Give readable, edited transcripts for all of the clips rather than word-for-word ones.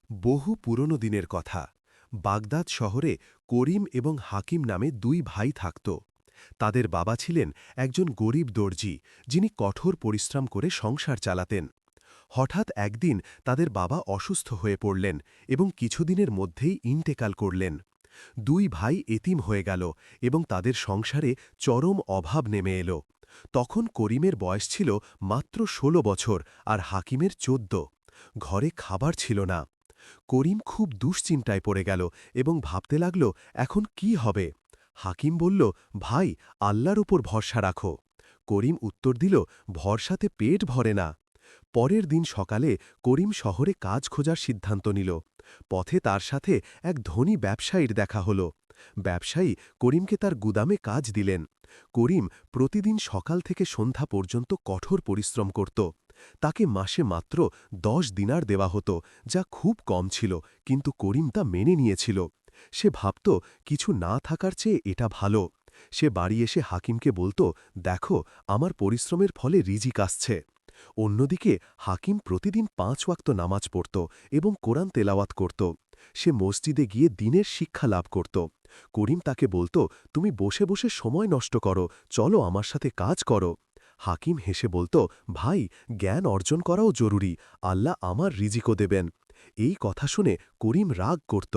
বহু পুরনো দিনের কথা। বাগদাদ শহরে করিম এবং হাকিম নামে দুই ভাই থাকত। তাদের বাবা ছিলেন একজন গরিব দর্জি, যিনি কঠোর পরিশ্রম করে সংসার চালাতেন। হঠাৎ একদিন তাদের বাবা অসুস্থ হয়ে পড়লেন এবং কিছুদিনের মধ্যেই ইন্তেকাল করলেন। দুই ভাই এতিম হয়ে গেল এবং তাদের সংসারে চরম অভাব নেমে এল। তখন করিমের বয়স ছিল মাত্র ১৬ বছর আর হাকিমের ১৪। ঘরে খাবার ছিল না। করিম খুব দুশ্চিন্তায় পড়ে গেল এবং ভাবতে লাগল, এখন কি হবে। হাকিম বলল, ভাই, আল্লাহর উপর ভরসা রাখো। করিম উত্তর দিল, ভরসাতে পেট ভরে না। পরের দিন সকালে করিম শহরে কাজ খোঁজার সিদ্ধান্ত নিল। পথে তার সাথে এক ধনী ব্যবসায়ীর দেখা হল। ব্যবসায়ী করিমকে তার গুদামে কাজ দিলেন। করিম প্রতিদিন সকাল থেকে সন্ধ্যা পর্যন্ত কঠোর পরিশ্রম করত। তাকে মাসে মাত্র ১০ দিনার দেওয়া হতো, যা খুব কম ছিল, কিন্তু করিম তা মেনে নিয়েছিল। সে ভাবত, কিছু না থাকার চেয়ে এটা ভালো। সে বাড়ি এসে হাকিমকে বলত, দেখো, আমার পরিশ্রমের ফলে রিজিক আসছে। অন্যদিকে হাকিম প্রতিদিন ৫ ওয়াক্ত নামাজ পড়ত এবং কোরআন তেলাওয়াত করত। সে মসজিদে গিয়ে দ্বীনের শিক্ষা লাভ করত। করিম তাকে বলত, তুমি বসে বসে সময় নষ্ট করো, চলো আমার সাথে কাজ করো। হাকিম হেসে বলত, ভাই, জ্ঞান অর্জন করাও জরুরি, আল্লাহ আমার রিজিকও দেবেন। এই কথা শুনে করিম রাগ করত।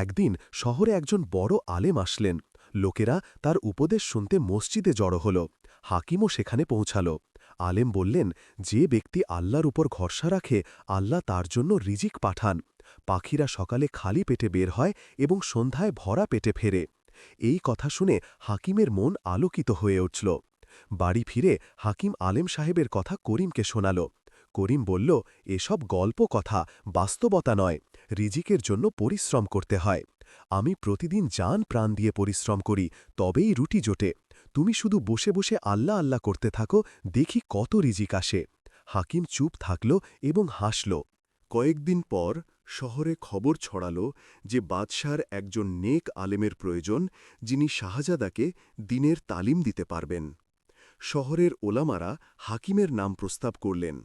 একদিন শহরে একজন বড় আলেম আসলেন। লোকেরা তার উপদেশ শুনতে মসজিদে জড়ো হল। হাকিমও সেখানে পৌঁছাল। আলেম বললেন, যে ব্যক্তি আল্লাহর উপর ভরসা রাখে, আল্লাহ তার জন্য রিজিক পাঠান। পাখিরা সকালে খালি পেটে বের হয় এবং সন্ধ্যায় ভরা পেটে ফেরে। এই কথা শুনে হাকিমের মন আলোকিত হয়ে উঠল। বাড়ি ফিরে হাকিম আলেম সাহেবের কথা করিমকে শোনাল। করিম বলল, এসব গল্প কথা, বাস্তবতা নয়। রিজিকের জন্য পরিশ্রম করতে হয়। আমি প্রতিদিন জান প্রাণ দিয়ে পরিশ্রম করি, তবেই রুটি জোটে। তুমি শুধু বসে বসে আল্লাহ আল্লাহ করতে থাকো, দেখি কত রিজিক আসে। হাকিম চুপ থাকল এবং হাসল। কয়েকদিন পর শহরে খবর ছড়াল যে বাদশার একজন নেক আলেমের প্রয়োজন, যিনি শাহজাদাকে দ্বীনের তালিম দিতে পারবেন। শহরের ওলামারা হাকিমের নাম প্রস্তাব করলেন।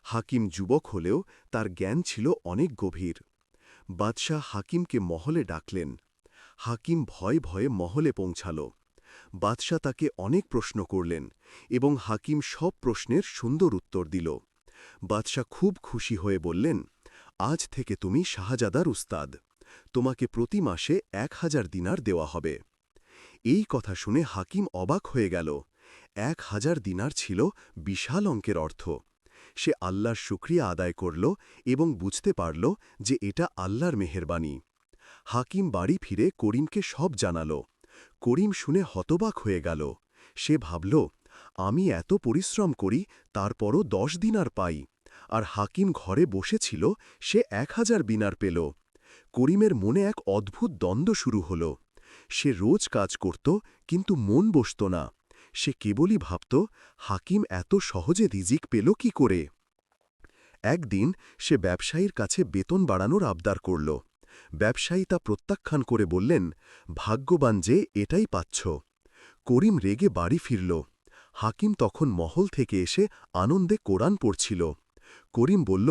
হাকিম যুবক হলেও তার জ্ঞান ছিল অনেক গভীর। বাদশাহ হাকিমকে মহলে ডাকলেন। হাকিম ভয়ে ভয়ে মহলে পৌঁছাল। বাদশাহ তাকে অনেক প্রশ্ন করলেন এবং হাকিম সব প্রশ্নের সুন্দর উত্তর দিল। বাদশাহ খুব খুশি হয়ে বললেন, আজ থেকে তুমি শাহজাদার উস্তাদ। তোমাকে প্রতি মাসে ১,০০০ দিনার দেওয়া হবে। এই কথা শুনে হাকিম অবাক হয়ে গেল। ১,০০০ দিনার ছিল বিশাল অঙ্কের অর্থ। সে আল্লাহর শুকরিয়া আদায় করল এবং বুঝতে পারল যে এটা আল্লাহর মেহেরবানি। হাকিম বাড়ি ফিরে করিমকে সব জানাল। করিম শুনে হতবাক হয়ে গেল। সে ভাবল, আমি এত পরিশ্রম করি, তারপরও ১০ দিনার পাই, আর হাকিম ঘরে বসেছিল, সে ১,০০০ দিনার পেল। করিমের মনে এক অদ্ভুত দ্বন্দ্ব শুরু হল। সে রোজ কাজ করত, কিন্তু মন বসত না। সে কেবলই ভাবত, হাকিম এত সহজে রিজিক পেল কি করে। একদিন সে ব্যবসায়ীর কাছে বেতন বাড়ানোর আবদার করল। ব্যবসায়ী তা প্রত্যাখ্যান করে বললেন, ভাগ্যবান যে এটাই পাচ্ছ। করিম রেগে বাড়ি ফিরল। হাকিম তখন মহল থেকে এসে আনন্দে কোরআন পড়ছিল। করিম বলল,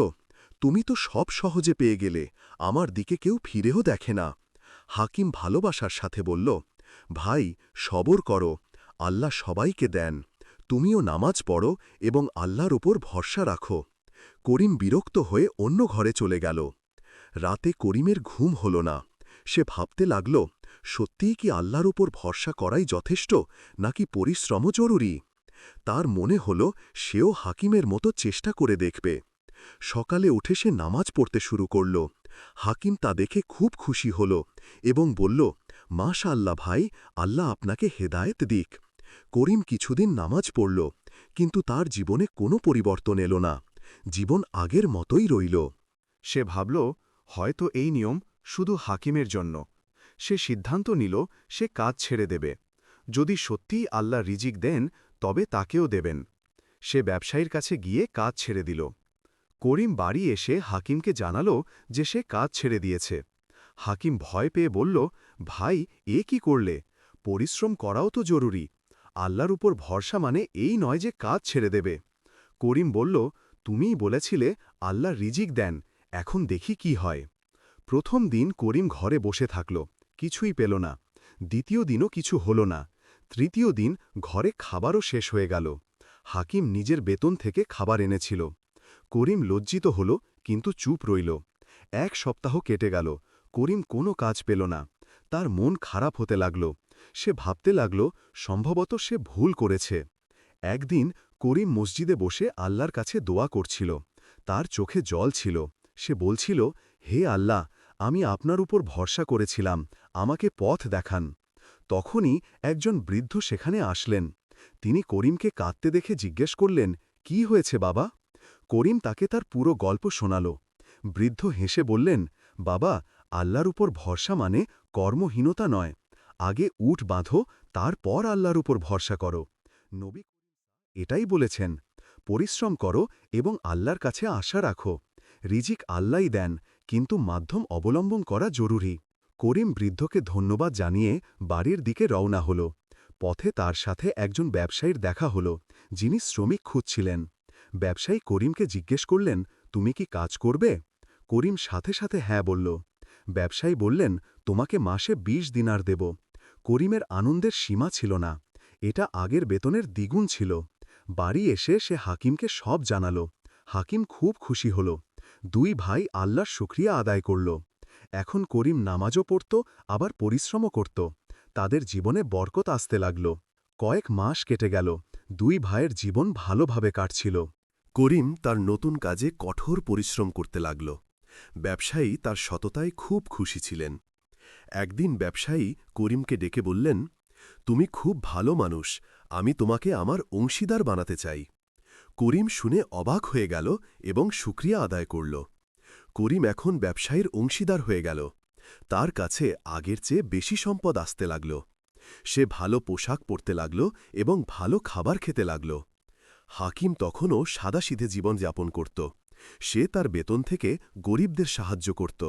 তুমি তো সব সহজে পেয়ে গেলে, আমার দিকে কেউ ফিরেও দেখে না। হাকিম ভালোবাসার সাথে বলল, ভাই, সবর করো, আল্লাহ সবাইকে দেন। তুমিও নামাজ পড়ো এবং আল্লাহর উপর ভরসা রাখো। করিম বিরক্ত হয়ে অন্য ঘরে চলে গেল। রাতে করিমের ঘুম হল না। সে ভাবতে লাগল, সত্যিই কি আল্লাহর উপর ভরসা করাই যথেষ্ট, নাকি পরিশ্রমও জরুরি। তার মনে হল, সেও হাকিমের মতো চেষ্টা করে দেখবে। সকালে উঠে সে নামাজ পড়তে শুরু করল। হাকিম তা দেখে খুব খুশি হল এবং বলল, মাশাআল্লাহ ভাই, আল্লাহ আপনাকে হেদায়েত দিক। করিম কিছুদিন নামাজ পড়ল, কিন্তু তার জীবনে কোনো পরিবর্তন এল না। জীবন আগের মতোই রইল। সে ভাবল, হয়তো এই নিয়ম শুধু হাকিমের জন্য। সে সিদ্ধান্ত নিল, সে কাজ ছেড়ে দেবে। যদি সত্যিই আল্লাহ রিজিক দেন, তবে তাকেও দেবেন। সে ব্যবসায়ীর কাছে গিয়ে কাজ ছেড়ে দিল। করিম বাড়ি এসে হাকিমকে জানাল যে সে কাজ ছেড়ে দিয়েছে। হাকিম ভয় পেয়ে বলল, ভাই, এ কি করলে? পরিশ্রম করাও তো জরুরি। আল্লাহর উপর ভরসা মানে এই নয় যে কাজ ছেড়ে দেবে। করিম বলল, তুমিই বলেছিলে আল্লাহ রিজিক দেন, এখন দেখি কি হয়। প্রথম দিন করিম ঘরে বসে থাকল, কিছুই পেল না। দ্বিতীয় দিনও কিছু হল না। তৃতীয় দিন ঘরে খাবারও শেষ হয়ে গেল। হাকিম নিজের বেতন থেকে খাবার এনেছিল। করিম লজ্জিত হল, কিন্তু চুপ রইল। 1 সপ্তাহ কেটে গেল, করিম কোনো কাজ পেল না। তার মন খারাপ হতে লাগল। সে ভাবতে লাগল, সম্ভবত সে ভুল করেছে। একদিন করিম মসজিদে বসে আল্লাহর কাছে দোয়া করছিল। তার চোখে জল ছিল। সে বলছিল, হে আল্লাহ, আমি আপনার উপর ভরসা করেছিলাম, আমাকে পথ দেখান। তখনই একজন বৃদ্ধ সেখানে আসলেন। তিনি করিমকে কাঁদতে দেখে জিজ্ঞেস করলেন, কি হয়েছে বাবা? করিম তাকে তার পুরো গল্প শোনাল। বৃদ্ধ হেসে বললেন, বাবা, আল্লাহর উপর ভরসা মানে কর্মহীনতা নয়। আগে উট বাঁধো, তারপর আল্লাহর উপর ভরসা করো। নবী এটাই বলেছেন, পরিশ্রম করো এবং আল্লাহর কাছে আশা রাখো। রিজিক আল্লাহই দেন, কিন্তু মাধ্যম অবলম্বন করা জরুরি। করিম বৃদ্ধকে ধন্যবাদ জানিয়ে বাড়ির দিকে রওনা হল। পথে তার সাথে একজন ব্যবসায়ীর দেখা হল, যিনি শ্রমিক খুঁজছিলেন। ব্যবসায়ী করিমকে জিজ্ঞেস করলেন, তুমি কি কাজ করবে? করিম সাথে সাথে হ্যাঁ বলল। ব্যবসায়ী বললেন, তোমাকে মাসে 20 দিনার দেব। করিমের আনন্দের সীমা ছিল না। এটা আগের বেতনের দ্বিগুণ ছিল। বাড়ি এসে সে হাকিমকে সব জানাল। হাকিম খুব খুশি হল। 2 ভাই আল্লাহর শুকরিয়া আদায় করল। এখন করিম নামাজও পড়ত, আবার পরিশ্রমও করত। তাদের জীবনে বরকত আসতে লাগল। কয়েক মাস কেটে গেল, 2 ভাইয়ের জীবন ভালোভাবে কাটছিল। করিম তার নতুন কাজে কঠোর পরিশ্রম করতে লাগল। ব্যবসায়ী তার সততায় খুব খুশি ছিলেন। একদিন ব্যবসায়ী করিমকে ডেকে বললেন, তুমি খুব ভালো মানুষ, আমি তোমাকে আমার অংশীদার বানাতে চাই। করিম শুনে অবাক হয়ে গেল এবং শুকরিয়া আদায় করল। করিম এখন ব্যবসায়ীর অংশীদার হয়ে গেল। তার কাছে আগের চেয়ে বেশি সম্পদ আসতে লাগল। সে ভালো পোশাক পরতে লাগল এবং ভালো খাবার খেতে লাগল। হাকিম তখনও সাদাসিধে জীবনযাপন করত। সে তার বেতন থেকে গরিবদের সাহায্য করত।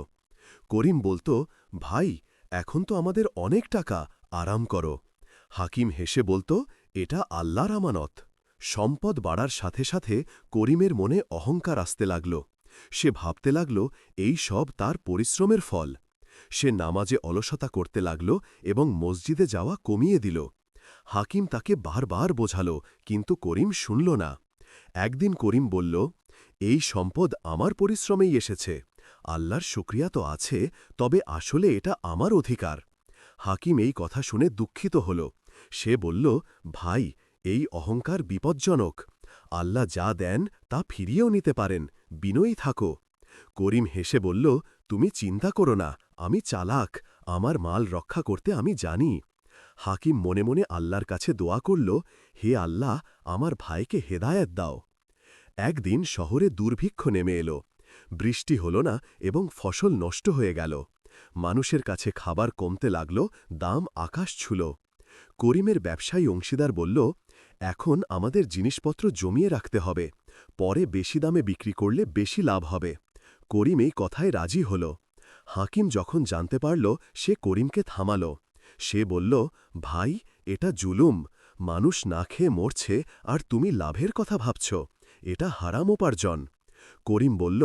করিম বলত, ভাই, এখন তো আমাদের অনেক টাকা, আরাম করো। হাকিম হেসে বলত, এটা আল্লাহর আমানত। সম্পদ বাড়ার সাথে সাথে করিমের মনে অহংকার আসতে লাগল। সে ভাবতে লাগল, এই সব তার পরিশ্রমের ফল। সে নামাজে অলসতা করতে লাগল এবং মসজিদে যাওয়া কমিয়ে দিল। হাকিম তাকে বারবার বোঝাল, কিন্তু করিম শুনল না। একদিন করিম বলল, এই সম্পদ আমার পরিশ্রমেই এসেছে। আল্লাহর শুকরিয়া তো আছে, তবে আসলে এটা আমার অধিকার। হাকিম এই কথা শুনে দুঃখিত হল। সে বলল, ভাই, এই অহংকার বিপজ্জনক। আল্লাহ যা দেন তা ফিরিয়েও নিতে পারেন, বিনয়ী থাকো। করিম হেসে বলল, তুমি চিন্তা করো না, আমি চালাক, আমার মাল রক্ষা করতে আমি জানি। হাকিম মনে মনে আল্লাহর কাছে দোয়া করল, হে আল্লাহ, আমার ভাইকে হেদায়েত দাও। একদিন শহরে দুর্ভিক্ষ নেমে এলো। বৃষ্টি হল না এবং ফসল নষ্ট হয়ে গেল। মানুষের কাছে খাবার কমতে লাগল, দাম আকাশ ছুল। করিমের ব্যবসায়ী অংশীদার বলল, এখন আমাদের জিনিসপত্র জমিয়ে রাখতে হবে, পরে বেশি দামে বিক্রি করলে বেশি লাভ হবে। করিম এই কথায় রাজি হল। হাকিম যখন জানতে পারল, সে করিমকে থামাল। সে বলল, ভাই, এটা জুলুম। মানুষ না খেয়ে মরছে আর তুমি লাভের কথা ভাবছ। এটা হারাম উপার্জন। করিম বলল,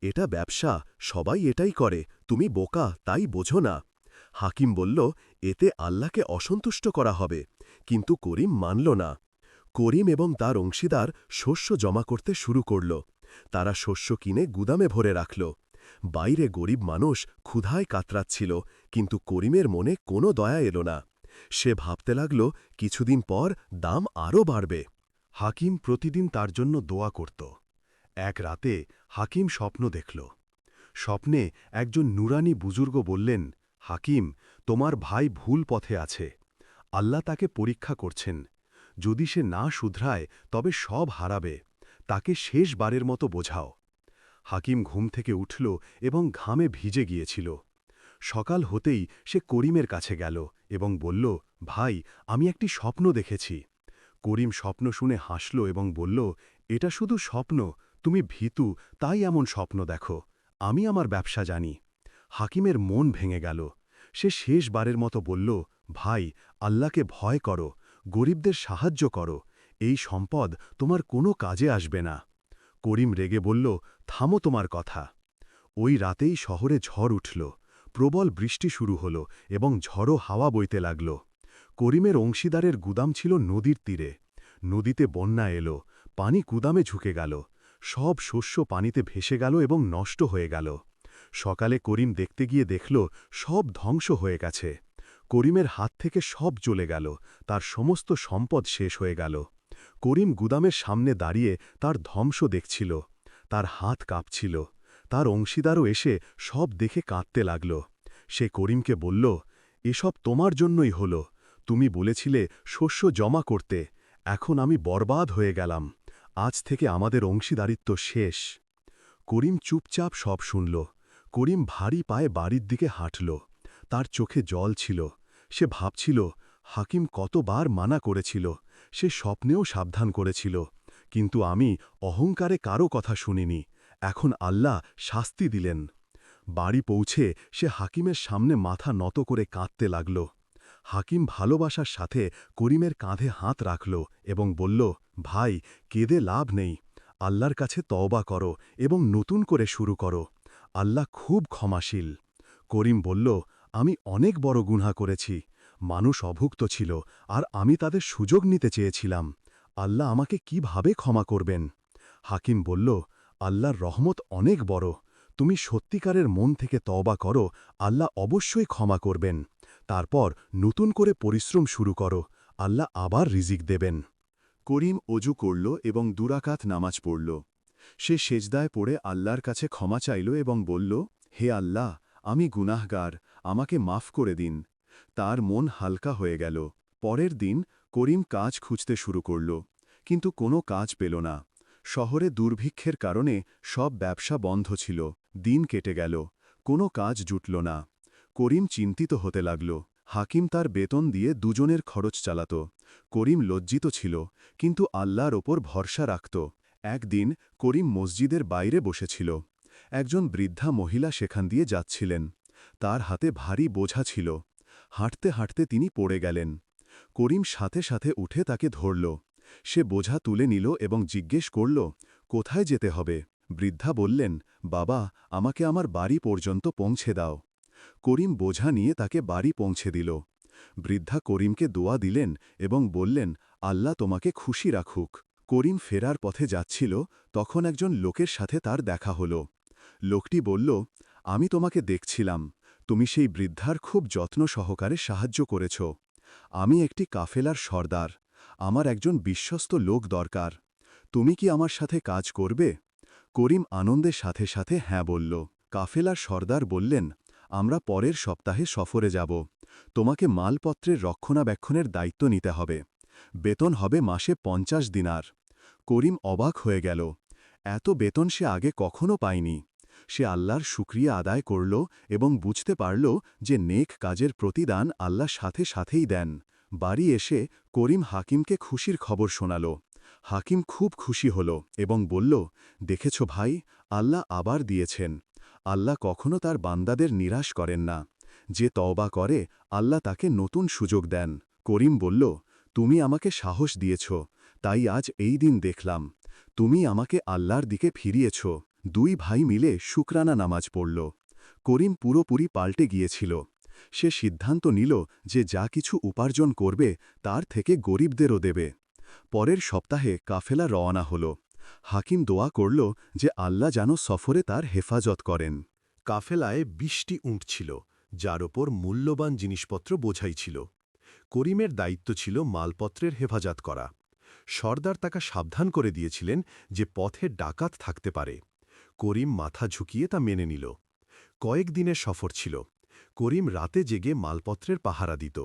এটা ব্যবসা, সবাই এটাই করে, তুমি বোকা, তাই বোঝো না। হাকিম বলল, এতে আল্লাহকে অসন্তুষ্ট করা হবে। কিন্তু করিম মানল না। করিম এবং তার অংশীদার শস্য জমা করতে শুরু করল। তারা শস্য কিনে গুদামে ভরে রাখল। বাইরে গরিব মানুষ ক্ষুধায় কাতরাচ্ছিল, কিন্তু করিমের মনে কোনো দয়া এল না। সে ভাবতে লাগল, কিছুদিন পর দাম আরও বাড়বে। হাকিম প্রতিদিন তার জন্য দোয়া করত। এক রাতে হাকিম স্বপ্ন দেখল। স্বপ্নে একজন নুরানি বুজুর্গ বললেন, হাকিম, তোমার ভাই ভুল পথে আছে। আল্লাহ তাকে পরীক্ষা করছেন। যদি সে না শুধরায় তবে সব হারাবে। তাকে শেষবারের মতো বোঝাও। হাকিম ঘুম থেকে উঠল এবং ঘামে ভিজে গিয়েছিল। সকাল হতেই সে করিমের কাছে গেল এবং বলল, ভাই, আমি একটি স্বপ্ন দেখেছি। করিম স্বপ্ন শুনে হাসল এবং বলল, এটা শুধু স্বপ্ন, তুমি ভীতু, তাই এমন স্বপ্ন দেখো। আমি আমার ব্যবসা জানি। হাকিমের মন ভেঙে গেল। সে শেষবারের মতো বলল, ভাই, আল্লাহকে ভয় করো, গরিবদের সাহায্য করো। এই সম্পদ তোমার কোনো কাজে আসবে না। করিম রেগে বলল, থামো তোমার কথা। ওই রাতেই শহরে ঝড় উঠল, প্রবল বৃষ্টি শুরু হল এবং ঝড়ো হাওয়া বইতে লাগল। করিমের অংশীদারের গুদাম ছিল নদীর তীরে। নদীতে বন্যা এলো, পানি গুদামে ঝুঁকে গেল, সব শস্য পানিতে ভেসে গেল এবং নষ্ট হয়ে গেল। সকালে করিম দেখতে গিয়ে দেখল সব ধ্বংস হয়ে গেছে। করিমের হাত থেকে সব চলে গেল, তার সমস্ত সম্পদ শেষ হয়ে গেল। করিম গুদামের সামনে দাঁড়িয়ে তার ধ্বংস দেখছিল। তার হাত কাঁপছিল। তার অংশীদারও এসে সব দেখে কাঁদতে লাগল। সে করিমকে বলল, এসব তোমার জন্যই হল। তুমি বলেছিলে শস্য জমা করতে, এখন আমি বরবাদ হয়ে গেলাম। আজ থেকে আমাদের অংশীদারিত্ব শেষ। করিম চুপচাপ সব শুনল। করিম ভারী পায়ে বাড়ির দিকে হাঁটল। তার চোখে জল ছিল। সে ভাবছিল, হাকিম কতবার মানা করেছিল, সে স্বপ্নেও সাবধান করেছিল, কিন্তু আমি অহংকারে কারো কথা শুনিনি। এখন আল্লাহ শাস্তি দিলেন। বাড়ি পৌঁছে সে হাকিমের সামনে মাথা নত করে কাঁদতে লাগল। হাকিম ভালোবাসার সাথে করিমের কাঁধে হাত রাখল এবং বলল, ভাই, কেঁদে লাভ নেই। আল্লাহর কাছে তওবা করো এবং নতুন করে শুরু করো। আল্লাহ খুব ক্ষমাশীল। করিম বলল, আমি অনেক বড় গুনাহ করেছি। মানুষ অভুক্ত ছিল আর আমি তাদের সুযোগ নিতে চেয়েছিলাম। আল্লাহ আমাকে কিভাবে ক্ষমা করবেন? হাকিম বলল, আল্লাহর রহমত অনেক বড়। তুমি সত্যিকারের মন থেকে তওবা করো, আল্লাহ অবশ্যই ক্ষমা করবেন। তারপর নতুন করে পরিশ্রম শুরু করো, আল্লাহ আবার রিজিক দেবেন। করিম অজু করল এবং দুরাকাত নামাজ পড়ল। সে সেজদায় পড়ে আল্লাহর কাছে ক্ষমা চাইল এবং বলল, হে আল্লাহ, আমি গুনাহগার, আমাকে মাফ করে দিন। তার মন হালকা হয়ে গেল। পরের দিন করিম কাজ খুঁজতে শুরু করল, কিন্তু কোনো কাজ পেল না। শহরে দুর্ভিক্ষের কারণে সব ব্যবসা বন্ধ ছিল। দিন কেটে গেল, কোনো কাজ জুটল না। করিম চিন্তিত হতে লাগল। হাকিম তার বেতন দিয়ে দুজনের খরচ চালাত। করিম লজ্জিত ছিল, কিন্তু আল্লাহর ওপর ভরসা রাখত। একদিন করিম মসজিদের বাইরে বসেছিল। একজন বৃদ্ধা মহিলা সেখান দিয়ে যাচ্ছিলেন। তার হাতে ভারী বোঝা ছিল। হাঁটতে হাঁটতে তিনি পড়ে গেলেন। করিম সাথে সাথে উঠে তাকে ধরল। সে বোঝা তুলে নিল এবং জিজ্ঞেস করল, কোথায় যেতে হবে? বৃদ্ধা বললেন, বাবা, আমাকে আমার বাড়ি পর্যন্ত পৌঁছে দাও। করিম বোঝা নিয়ে তাকে বাড়ি পৌঁছে দিল। বৃদ্ধা করিমকে দোয়া দিলেন এবং বললেন, আল্লাহ তোমাকে খুশি রাখুক। করিম ফেরার পথে যাচ্ছিল, তখন একজন লোকের সাথে তার দেখা হল। লোকটি বলল, আমি তোমাকে দেখছিলাম, তুমি সেই বৃদ্ধার খুব যত্ন সহকারে সাহায্য করেছ। আমি একটি কাফেলার সর্দার, আমার একজন বিশ্বস্ত লোক দরকার। তুমি কি আমার সাথে কাজ করবে? করিম আনন্দের সাথে সাথে হ্যাঁ বলল। কাফেলার সর্দার বললেন, আমরা পরের সপ্তাহে সফরে যাব। তোমাকে মালপত্রের রক্ষণাবেক্ষণের দায়িত্ব নিতে হবে। বেতন হবে মাসে 50 দিনার। করিম অবাক হয়ে গেল। এত বেতন সে আগে কখনো পায়নি। সে আল্লাহর শুকরিয়া আদায় করল এবং বুঝতে পারল যে নেক কাজের প্রতিদান আল্লাহ সাথে সাথেই দেন। বাড়ি এসে করিম হাকিমকে খুশির খবর শোনাল। হাকিম খুব খুশি হল এবং বলল, দেখেছ ভাই, আল্লাহ আবার দিয়েছেন। আল্লাহ কখনো তার বান্দাদের নিরাশ করেন না। যে তওবা করে আল্লাহ তাকে নতুন সুযোগ দেন। করিম বলল, তুমি আমাকে সাহস দিয়েছ, তাই আজ এই দিন দেখলাম। তুমি আমাকে আল্লাহর দিকে ফিরিয়েছ। দুই ভাই মিলে শুকরানা নামাজ পড়ল। করিম পুরোপুরি পাল্টে গিয়েছিল। সে সিদ্ধান্ত নিল যে যা কিছু উপার্জন করবে তার থেকে গরিবদেরও দেবে। পরের সপ্তাহে কাফেলা রওনা হল। হাকিম দোয়া করল যে আল্লাহ যেন সফরে তার হেফাজত করেন। কাফেলায় 20টি উট ছিল, যার ওপর মূল্যবান জিনিসপত্র বোঝাই ছিল। করিমের দায়িত্ব ছিল মালপত্রের হেফাজত করা। সর্দার তাকে সাবধান করে দিয়েছিলেন যে পথে ডাকাত থাকতে পারে। করিম মাথা ঝুঁকিয়ে তা মেনে নিল। কয়েকদিনের সফর ছিল। করিম রাতে জেগে মালপত্রের পাহারা দিত।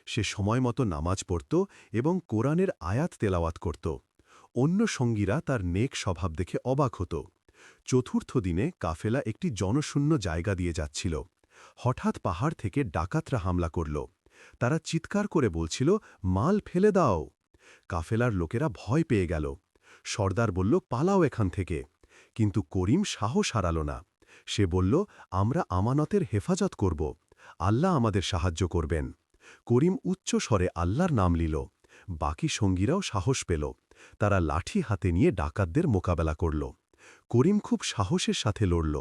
সে সময়মতো নামাজ পড়ত এবং কোরআনের আয়াত তেলাওয়াত করত। অন্য সঙ্গীরা তার নেক স্বভাব দেখে অবাক হতো। চতুর্থ দিনে কাফেলা একটি জনশূন্য জায়গা দিয়ে যাচ্ছিল। হঠাৎ পাহাড় থেকে ডাকাতরা হামলা করল। তারা চিৎকার করে বলছিল, মাল ফেলে দাও। কাফেলার লোকেরা ভয় পেয়ে গেল। সর্দার বলল, পালাও এখান থেকে। কিন্তু করিম সাহস হারাল না। সে বলল, আমরা আমানতের হেফাজত করব। আল্লাহ আমাদের সাহায্য করবেন। করিম উচ্চ স্বরে আল্লাহর নাম নিল। বাকি সঙ্গীরাও সাহস পেল। তারা লাঠি হাতে নিয়ে ডাকাতদের মোকাবেলা করল। করিম খুব সাহসের সাথে লড়ল।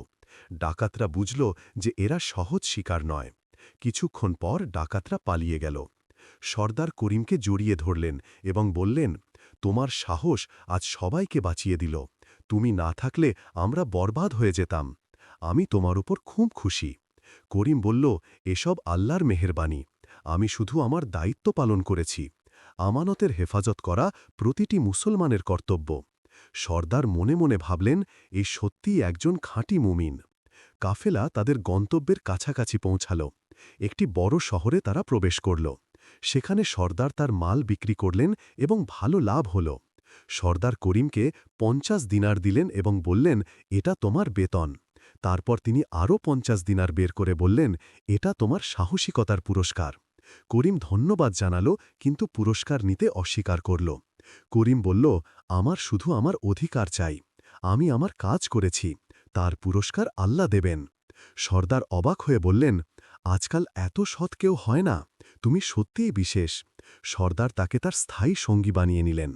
ডাকাতরা বুঝল যে এরা সহজ শিকার নয়। কিছুক্ষণ পর ডাকাতরা পালিয়ে গেল। সর্দার করিমকে জড়িয়ে ধরলেন এবং বললেন, তোমার সাহস আজ সবাইকে বাঁচিয়ে দিল। তুমি না থাকলে আমরা বরবাদ হয়ে যেতাম। আমি তোমার উপর খুব খুশি। করিম বলল, এসব আল্লাহর মেহেরবানি। আমি শুধু আমার দায়িত্ব পালন করেছি। আমানতের হেফাজত করা প্রতিটি মুসলমানের কর্তব্য। সর্দার মনে মনে ভাবলেন, এই সত্যিই একজন খাঁটি মুমিন। কাফেলা তাদের গন্তব্যের কাছাকাছি পৌঁছাল। একটি বড় শহরে তারা প্রবেশ করল। সেখানে সর্দার তার মাল বিক্রি করলেন এবং ভালো লাভ হল। সর্দার করিমকে ৫০ দিনার দিলেন এবং বললেন, এটা তোমার বেতন। তারপর তিনি আরও ৫০ দিনার বের করে বললেন, এটা তোমার সাহসিকতার পুরস্কার। করিম ধন্যবাদ জানালো, কিন্তু পুরস্কার নিতে অস্বীকার করল। করিম বলল, আমার শুধু আমার অধিকার চাই। আমি আমার কাজ করেছি, তার পুরস্কার আল্লাহ দেবেন। সর্দার অবাক হয়ে বললেন, আজকাল এত সৎ কেউ হয় না, তুমি সত্যিই বিশেষ। সর্দার তাকে তার স্থায়ী সঙ্গী বানিয়ে নিলেন।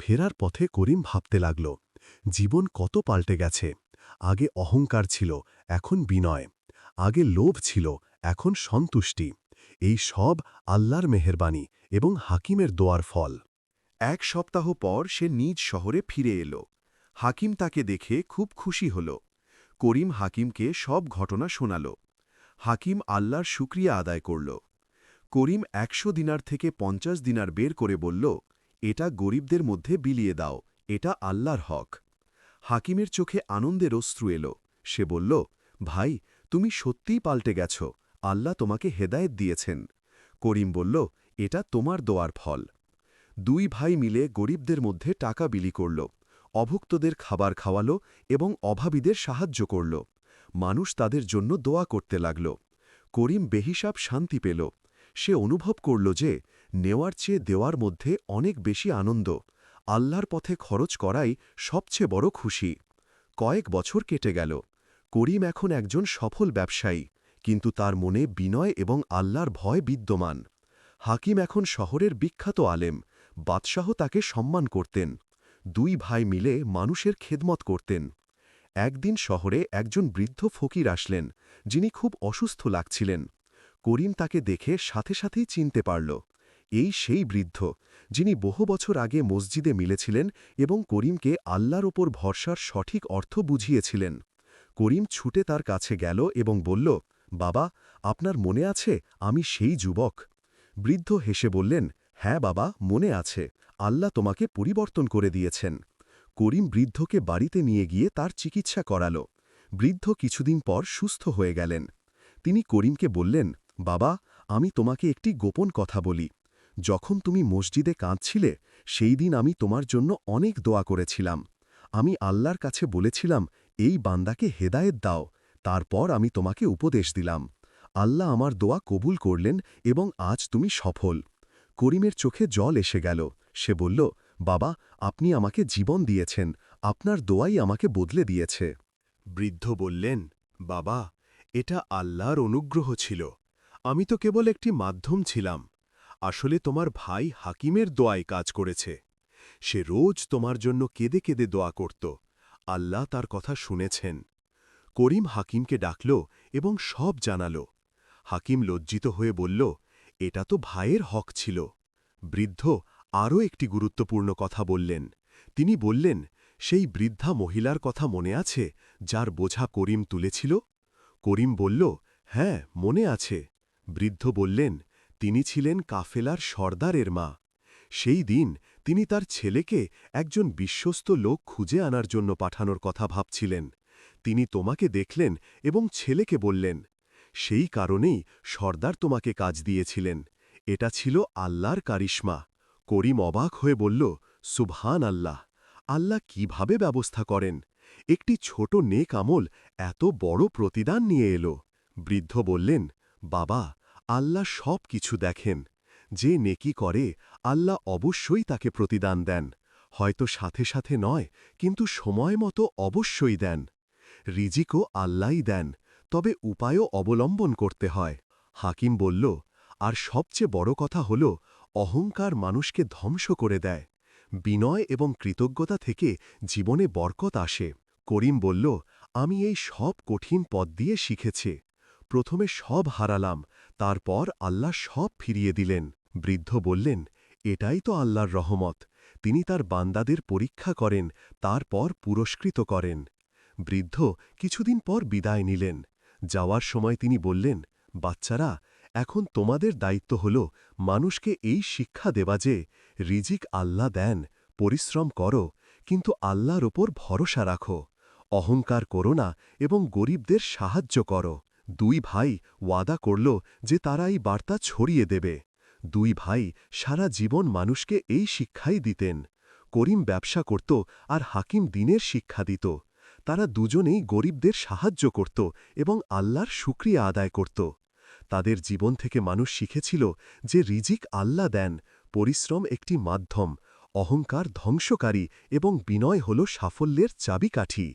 ফেরার পথে করিম ভাবতে লাগল, জীবন কত পাল্টে গেছে। আগে অহংকার ছিল, এখন বিনয়। আগে লোভ ছিল, এখন সন্তুষ্টি। এই সব আল্লাহর মেহেরবানি এবং হাকিমের দোয়ার ফল। ১ সপ্তাহ পর সে নিজ শহরে ফিরে এল। হাকিম তাকে দেখে খুব খুশি হল। করিম হাকিমকে সব ঘটনা শোনাল। হাকিম আল্লাহর শুকরিয়া আদায় করল। করিম ১০০ দিনার থেকে ৫০ দিনার বের করে বলল, এটা গরিবদের মধ্যে বিলিয়ে দাও, এটা আল্লাহর হক। হাকিমের চোখে আনন্দের অশ্রু এল। সে বলল, ভাই, তুমি সত্যিই পাল্টে গেছ। আল্লাহ তোমাকে হেদায়েত দিয়েছেন। করিম বলল, এটা তোমার দোয়ার ফল। ২ ভাই মিলে গরিবদের মধ্যে টাকা বিলি করল, অভুক্তদের খাবার খাওয়াল এবং অভাবীদের সাহায্য করল। মানুষ তাদের জন্য দোয়া করতে লাগল। করিম বেহিসাব শান্তি পেল। সে অনুভব করল যে নেওয়ার চেয়ে দেওয়ার মধ্যে অনেক বেশি আনন্দ। আল্লাহর পথে খরচ করাই সবচেয়ে বড় খুশি। কয়েক বছর কেটে গেল। করিম এখন একজন সফল ব্যবসায়ী, কিন্তু তার মনে বিনয় এবং আল্লাহর ভয় বিদ্যমান। হাকিম এখন শহরের বিখ্যাত আলেম। বাদশাহ তাকে সম্মান করতেন। ২ ভাই মিলে মানুষের খেদমত করতেন। একদিন শহরে একজন বৃদ্ধ ফকির আসলেন, যিনি খুব অসুস্থ লাগছিলেন। করিম তাকে দেখে সাথে সাথেই চিনতে পারল। এই সেই বৃদ্ধ, যিনি বহু বছর আগে মসজিদে মিলেছিলেন এবং করিমকে আল্লাহর ওপর ভরসার সঠিক অর্থ বুঝিয়েছিলেন। করিম ছুটে তার কাছে গেল এবং বলল, বাবা, আপনার মনে আছে আমি সেই যুবক? বৃদ্ধ হেসে বললেন, হ্যাঁ বাবা, মনে আছে। আল্লাহ তোমাকে পরিবর্তন করে দিয়েছেন। করিম বৃদ্ধকে বাড়িতে নিয়ে গিয়ে তার চিকিৎসা করাল। বৃদ্ধ কিছুদিন পর সুস্থ হয়ে গেলেন। তিনি করিমকে বললেন, বাবা, আমি তোমাকে একটি গোপন কথা বলি। যখন তুমি মসজিদে কাঁদছিলে, সেই দিন আমি তোমার জন্য অনেক দোয়া করেছিলাম। আমি আল্লাহর কাছে বলেছিলাম, এই বান্দাকে হেদায়েত দাও। তারপর আমি তোমাকে উপদেশ দিলাম। আল্লাহ আমার দোয়া কবুল করলেন এবং আজ তুমি সফল। করিমের চোখে জল এসে গেল। সে বলল, বাবা, আপনি আমাকে জীবন দিয়েছেন। আপনার দোয়াই আমাকে বদলে দিয়েছে। বৃদ্ধ বললেন, বাবা, এটা আল্লাহর অনুগ্রহ ছিল। আমি তো কেবল একটি মাধ্যম ছিলাম। আসলে তোমার ভাই হাকিমের দোয়ায় কাজ করেছে। সে রোজ তোমার জন্য কেঁদে কেঁদে দোয়া করত। আল্লাহ তার কথা শুনেছেন। করিম হাকিমকে ডাকল এবং সব জানাল। হাকিম লজ্জিত হয়ে বলল, এটা তো ভাইয়ের হক ছিল। বৃদ্ধ আরও একটি গুরুত্বপূর্ণ কথা বললেন। তিনি বললেন, সেই বৃদ্ধা মহিলার কথা মনে আছে, যার বোঝা করিম তুলেছিল? করিম বলল, হ্যাঁ, মনে আছে। বৃদ্ধ বললেন, তিনি ছিলেন কাফেলার সর্দারের মা। সেই দিন তিনি তার ছেলেকে একজন বিশ্বস্ত লোক খুঁজে আনার জন্য পাঠানোর কথা ভাবছিলেন। তিনি তোমাকে দেখলেন এবং ছেলেকে বললেন। সেই কারণেই সর্দার তোমাকে কাজ দিয়েছিলেন। এটা ছিল আল্লাহর কারিশমা। করিম অবাক হয়ে বলল, সুবহান আল্লাহ! আল্লাহ কিভাবে ব্যবস্থা করেন? একটি ছোট নেক আমল এত বড় প্রতিদান নিয়ে এলো। বৃদ্ধ বললেন, বাবা, আল্লাহ সব কিছু দেখেন। যে নেকি করে আল্লাহ অবশ্যই তাকে প্রতিদান দেন। হয়তো সাথে সাথে নয়, কিন্তু সময় মতো অবশ্যই দেন। রিজিকও আল্লাহই দেন, তবে উপায়ও অবলম্বন করতে হয়। হাকিম বলল, আর সবচেয়ে বড় কথা হল, অহংকার মানুষকে ধ্বংস করে দেয়। বিনয় এবং কৃতজ্ঞতা থেকে জীবনে বরকত আসে। করিম বলল, আমি এই সব কঠিন পথ দিয়ে শিখেছি। প্রথমে সব হারালাম, তারপর আল্লাহ সব ফিরিয়ে দিলেন। বৃদ্ধ বললেন, এটাই তো আল্লাহর রহমত। তিনি তার বান্দাদের পরীক্ষা করেন, তারপর পুরস্কৃত করেন। বৃদ্ধ কিছুদিন পর বিদায় নিলেন। যাওয়ার সময় তিনি বললেন, বাচ্চারা, এখন তোমাদের দায়িত্ব হল মানুষকে এই শিক্ষা দেওয়া যে রিজিক আল্লাহ দেন, পরিশ্রম করো, কিন্তু আল্লাহর ওপর ভরসা রাখো। অহংকার করো না এবং গরিবদের সাহায্য করো। দুই ভাই ওয়াদা করল যে তারা এই বার্তা ছড়িয়ে দেবে। দুই ভাই সারা জীবন মানুষকে এই শিক্ষাই দিতেন। করিম ব্যবসা করত আর হাকিম দিনের শিক্ষা দিত। তারা দুজনেই গরিবদের সাহায্য করত এবং আল্লাহর শুকরিয়া আদায় করত। তাদের জীবন থেকে মানুষ শিখেছিল যে রিজিক আল্লাহ দেন, পরিশ্রম একটি মাধ্যম, অহংকার ধ্বংসকারী এবং বিনয় হল সাফল্যের চাবিকাঠি।